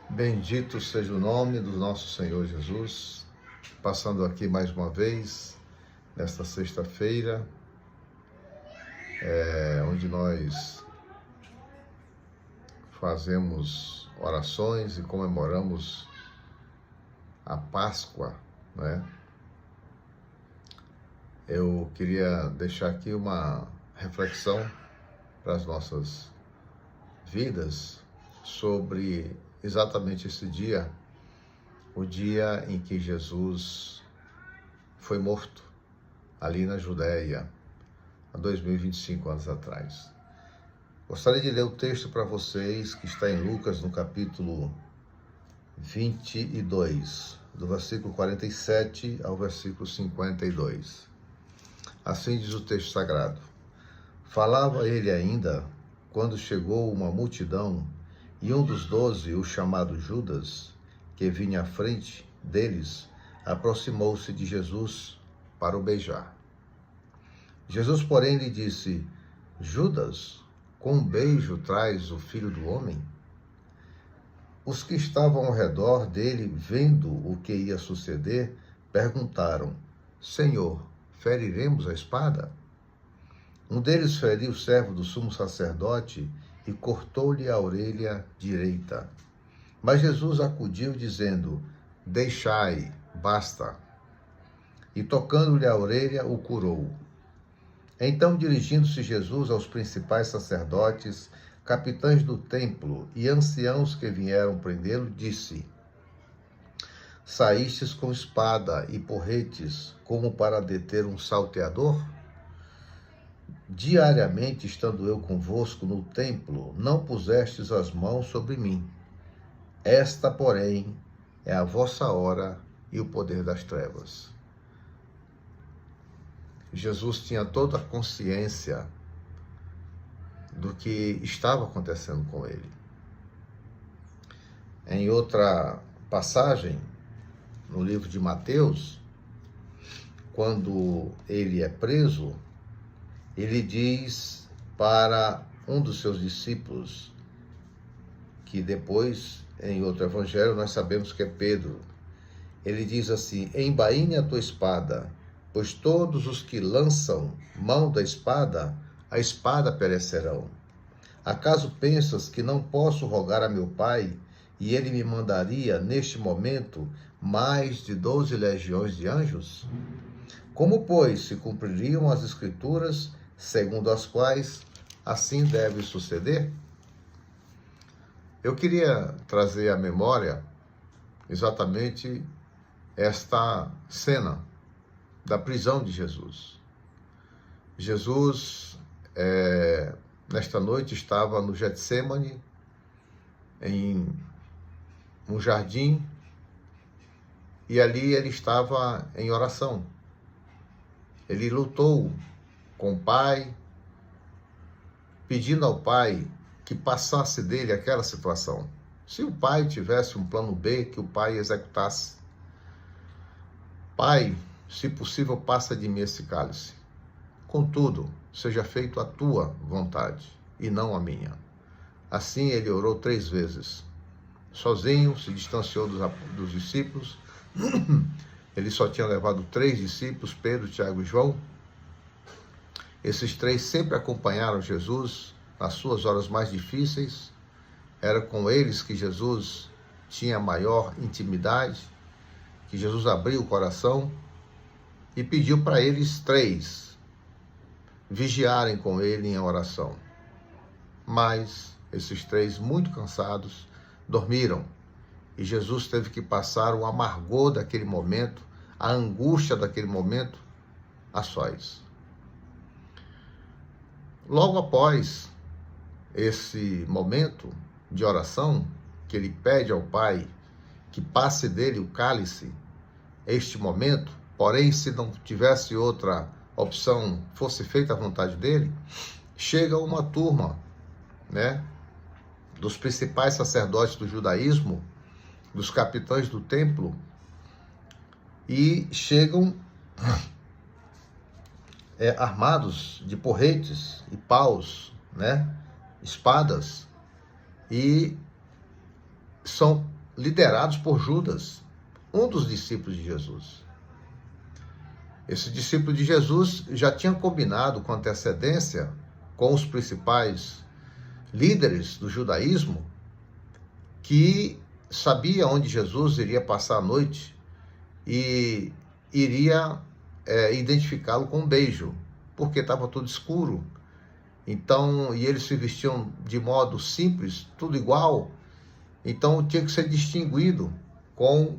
Bendito seja o nome do nosso Senhor Jesus, passando aqui mais uma vez, nesta sexta-feira, onde nós fazemos orações e comemoramos a Páscoa, né? Eu queria deixar aqui uma reflexão para as nossas vidas sobre exatamente esse dia, o dia em que Jesus foi morto, ali na Judéia, há 2025 anos atrás. Gostaria de ler o texto para vocês, que está em Lucas, no capítulo 22, do versículo 47 ao versículo 52. Assim diz o texto sagrado. Falava ele ainda, quando chegou uma multidão, e um dos 12, o chamado Judas, que vinha à frente deles, aproximou-se de Jesus para o beijar. Jesus, porém, lhe disse: Judas, com um beijo traz o Filho do Homem? Os que estavam ao redor dele, vendo o que ia suceder, perguntaram: Senhor, feriremos a espada? Um deles feriu o servo do sumo sacerdote e cortou-lhe a orelha direita. Mas Jesus acudiu, dizendo: Deixai, basta. E tocando-lhe a orelha, o curou. Então, dirigindo-se Jesus aos principais sacerdotes, capitães do templo e anciãos que vieram prendê-lo, disse: Saístes com espada e porretes, como para deter um salteador? Diariamente, estando eu convosco no templo, não pusestes as mãos sobre mim. Esta, porém, é a vossa hora e o poder das trevas. Jesus tinha toda a consciência do que estava acontecendo com ele. Em outra passagem, no livro de Mateus, quando ele é preso, ele diz para um dos seus discípulos, que depois, em outro evangelho, nós sabemos que é Pedro. Ele diz assim: Embainhe a tua espada, pois todos os que lançam mão da espada, a espada perecerão. Acaso pensas que não posso rogar a meu Pai, e ele me mandaria, neste momento, mais de 12 legiões de anjos? Como, pois, se cumpririam as Escrituras, segundo as quais assim deve suceder? Eu queria trazer à memória exatamente esta cena da prisão de Jesus. Jesus, nesta noite, estava no Getsêmani, em um jardim, e ali ele estava em oração. Ele lutou com o Pai, pedindo ao Pai que passasse dele aquela situação. Se o Pai tivesse um plano B, que o Pai executasse. Pai, se possível, passa de mim esse cálice. Contudo, seja feito a tua vontade e não a minha. Assim ele orou 3 vezes. Sozinho, se distanciou dos discípulos. Ele só tinha levado 3 discípulos, Pedro, Tiago e João. Esses 3 sempre acompanharam Jesus nas suas horas mais difíceis. Era com eles que Jesus tinha maior intimidade, que Jesus abriu o coração e pediu para eles 3 vigiarem com ele em oração. Mas esses 3, muito cansados, dormiram. E Jesus teve que passar o amargor daquele momento, a angústia daquele momento, a sós. Logo após esse momento de oração, que ele pede ao Pai que passe dele o cálice, este momento, porém, se não tivesse outra opção, fosse feita a vontade dele, chega uma turma, dos principais sacerdotes do judaísmo, dos capitães do templo, e chegam armados de porretes e paus, espadas, e são liderados por Judas, um dos discípulos de Jesus. Esse discípulo de Jesus já tinha combinado com antecedência com os principais líderes do judaísmo, que sabia onde Jesus iria passar a noite e iria identificá-lo com um beijo, porque estava tudo escuro. Então, e eles se vestiam de modo simples, tudo igual. Então, tinha que ser distinguido com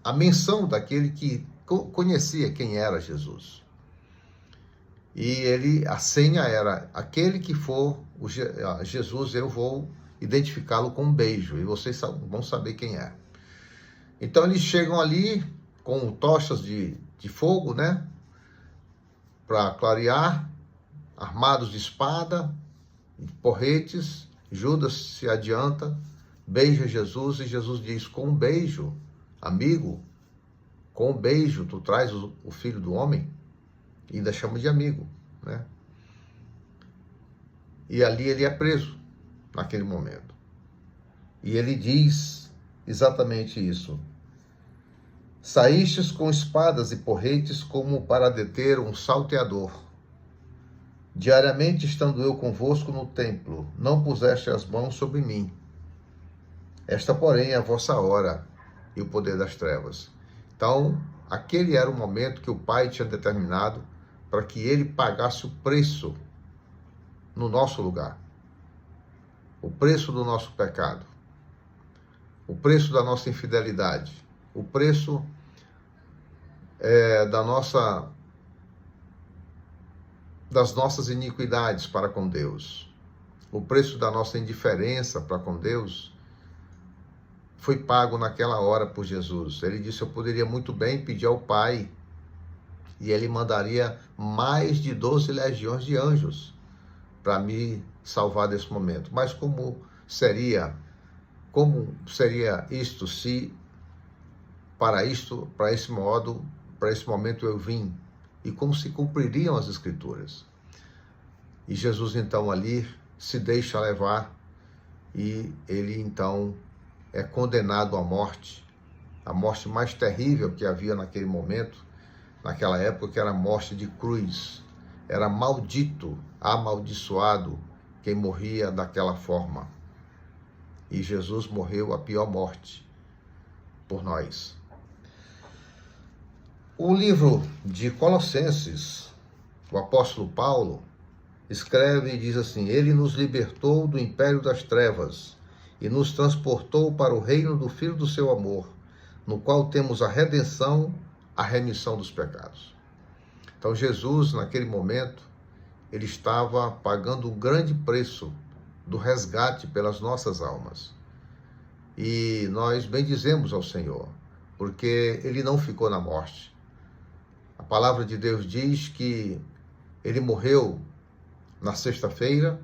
a menção daquele que conhecia quem era Jesus. E a senha era: aquele que for Jesus, eu vou identificá-lo com um beijo, e vocês vão saber quem é. Então, eles chegam ali com tochas de fogo, né, para clarear, armados de espada, porretes. Judas se adianta, beija Jesus, e Jesus diz: com um beijo, amigo, com um beijo tu traz o filho do homem? E ainda chama de amigo, né? E ali ele é preso, naquele momento. E ele diz exatamente isso: saístes com espadas e porretes como para deter um salteador. Diariamente estando eu convosco no templo, não puseste as mãos sobre mim. Esta, porém, é a vossa hora e o poder das trevas. Então, aquele era o momento que o Pai tinha determinado para que ele pagasse o preço no nosso lugar. O preço do nosso pecado. O preço da nossa infidelidade. O preço das nossas iniquidades para com Deus. O preço da nossa indiferença para com Deus foi pago naquela hora por Jesus. Ele disse: eu poderia muito bem pedir ao Pai e ele mandaria mais de 12 legiões de anjos para me salvar desse momento. Mas como seria isto se para esse momento eu vim? E como se cumpririam as Escrituras? E Jesus então ali se deixa levar, e ele então é condenado à morte, a morte mais terrível que havia naquele momento, naquela época, que era a morte de cruz. Era maldito, amaldiçoado quem morria daquela forma. E Jesus morreu a pior morte por nós. O livro de Colossenses, o apóstolo Paulo escreve e diz assim: ele nos libertou do império das trevas e nos transportou para o reino do Filho do seu amor, no qual temos a redenção, a remissão dos pecados. Então Jesus, naquele momento, ele estava pagando um grande preço do resgate pelas nossas almas. E nós bendizemos ao Senhor, porque ele não ficou na morte. A palavra de Deus diz que ele morreu na sexta-feira,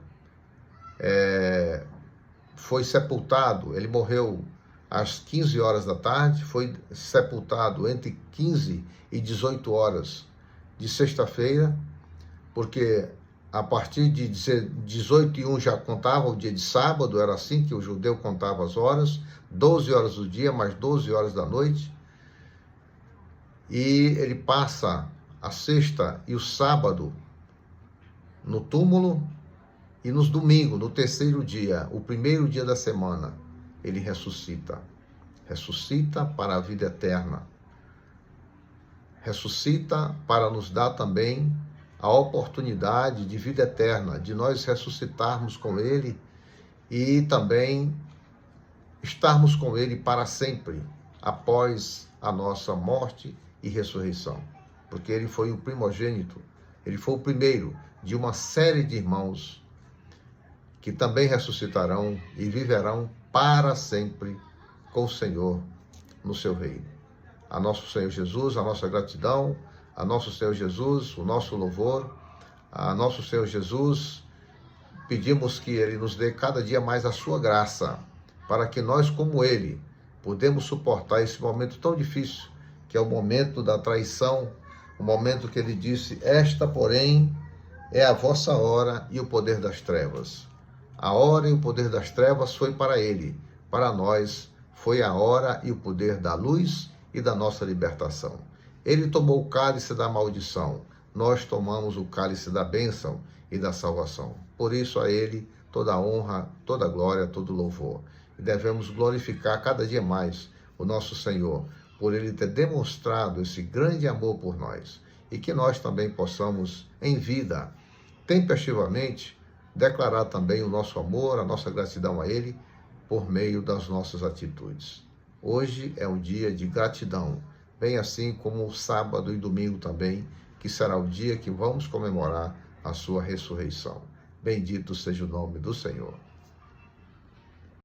foi sepultado, ele morreu às 15 horas da tarde, foi sepultado entre 15 e 18 horas de sexta-feira, porque a partir de 18h01 já contava o dia de sábado, era assim que o judeu contava as horas, 12 horas do dia, mais 12 horas da noite. E ele passa a sexta e o sábado no túmulo, e nos domingos, no terceiro dia, o primeiro dia da semana, ele ressuscita. Ressuscita para a vida eterna. Ressuscita para nos dar também a oportunidade de vida eterna, de nós ressuscitarmos com ele e também estarmos com ele para sempre, após a nossa morte e ressurreição. Porque ele foi o primogênito, ele foi o primeiro de uma série de irmãos que também ressuscitarão e viverão para sempre com o Senhor no seu reino. A nosso Senhor Jesus, a nossa gratidão, a nosso Senhor Jesus, o nosso louvor, a nosso Senhor Jesus, pedimos que ele nos dê cada dia mais a sua graça, para que nós, como ele, podemos suportar esse momento tão difícil, que é o momento da traição, o momento que ele disse: esta, porém, é a vossa hora e o poder das trevas. A hora e o poder das trevas foi para ele, Para nós foi a hora e o poder da luz e da nossa libertação. Ele tomou o cálice da maldição, nós tomamos o cálice da bênção e da salvação. Por isso a ele toda a honra, toda a glória, todo o louvor. E devemos glorificar cada dia mais o nosso Senhor, por ele ter demonstrado esse grande amor por nós. E que nós também possamos, em vida, tempestivamente, declarar também o nosso amor, a nossa gratidão a ele, por meio das nossas atitudes. Hoje é um dia de gratidão, bem assim como o sábado e domingo também, que será o dia que vamos comemorar a sua ressurreição. Bendito seja o nome do Senhor.